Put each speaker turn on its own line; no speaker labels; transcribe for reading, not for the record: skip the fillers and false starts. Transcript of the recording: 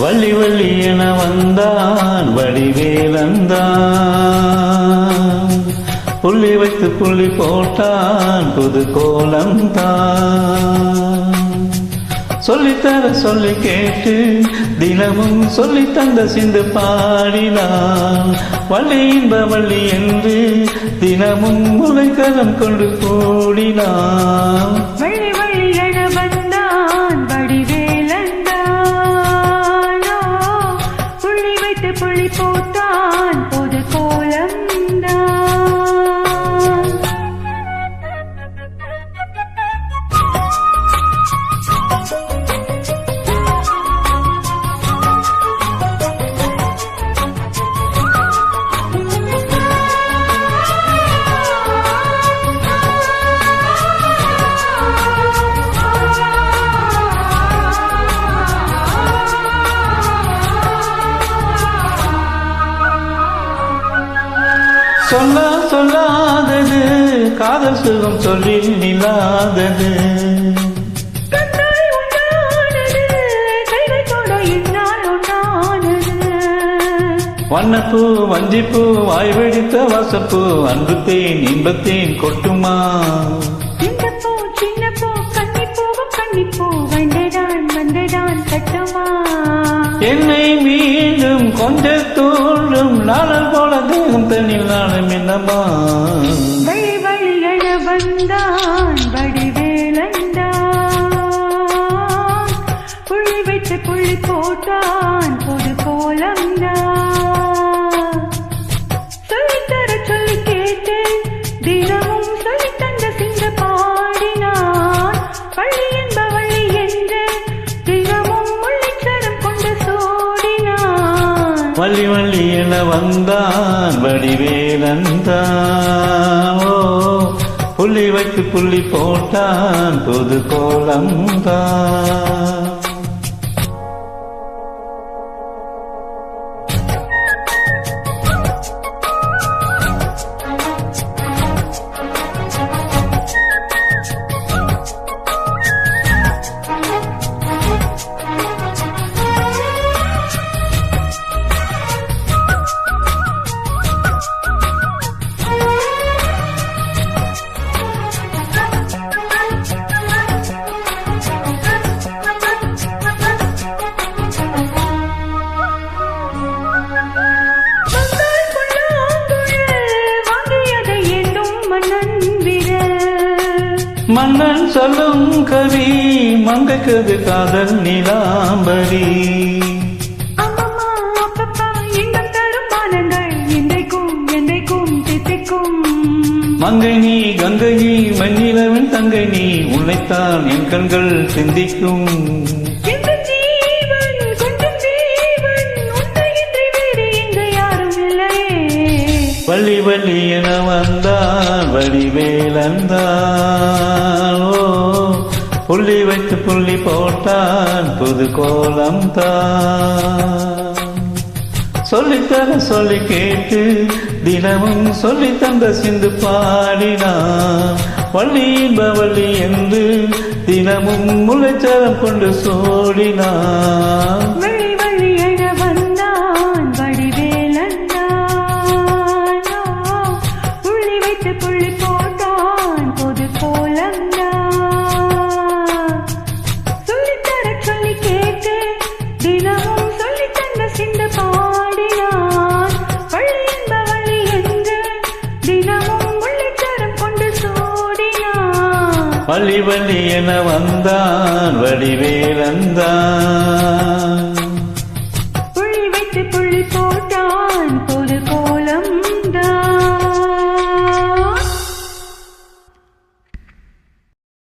வள்ளி வள்ளி என வந்தான் வடிவேலந்தான், புள்ளி வைத்து புள்ளி போட்டான் புது கோலம்தான். சொல்லித்தர சொல்லி கேட்டு தினமும் சொல்லி தந்த சிந்து பாடினான். வள்ளி இன்ப வள்ளி என்று தினமும் முளைக்கரம் கொண்டு கூடினான்.
வள்ளி வள்ளி என வந்தான் வடிவேலந்தான், புள்ளி வைத்து புள்ளி போட்டான் புது கோலம்தான்.
சொல்ல சொல்லாதது காதல் சுகம் சொல்லி நில்லாதது. வண்ணப்பூ வஞ்சிப்பூ வாய் வெடித்த வாசப்பூ அன்பு தேன் இன்பத்தேன் கொட்டுமா. என்னை மீண்டும் கொஞ்ச தோன்றும் நாளல் போல தேகம் தனில் நாளும் என்னமா.
வழி வழி என வந்தான் வடிவேலந்தான், புள்ளி வைத்து புள்ளி போட்டான் புது கோலம்தான். சொல்லித்தர சொல்லி கேட்டு தினமும் சொல்லி தந்த சிங்க பாடினான். வள்ளி என்ப வள்ளி என்று தினமும் முள்ளிச்சரம் கொண்டு சோடினான்.
வள்ளி வள்ளி என வந்தான் வடிவேலந்தான், புள்ளி வைத்து புள்ளி போட்டான் புது கோலம்தான். மன்னன் சொல்லும் கவி மங்கைக்கது காதல் நிலாம்பரி. மங்கை நீ கங்கை நீ மண்ணிலவன் தங்கை நீ, உன்னைத்தான் என் கண்கள் சிந்திக்கும். வள்ளி வள்ளி என வந்தான் வடிவேலந்தான், புள்ளி வைத்து புள்ளி போட்டான் புது கோலம்தான். சொல்லித்தர சொல்லி கேட்டு தினமும் சொல்லி தந்த சிந்து பாடினான். வள்ளி இன்ப வள்ளி என்று தினமும் முளைச்சரம் கொண்டு சோடினான். வள்ளி வள்ளி என வந்தான் வடிவேலந்தான்,
புள்ளி வைத்து புள்ளி போட்டான்.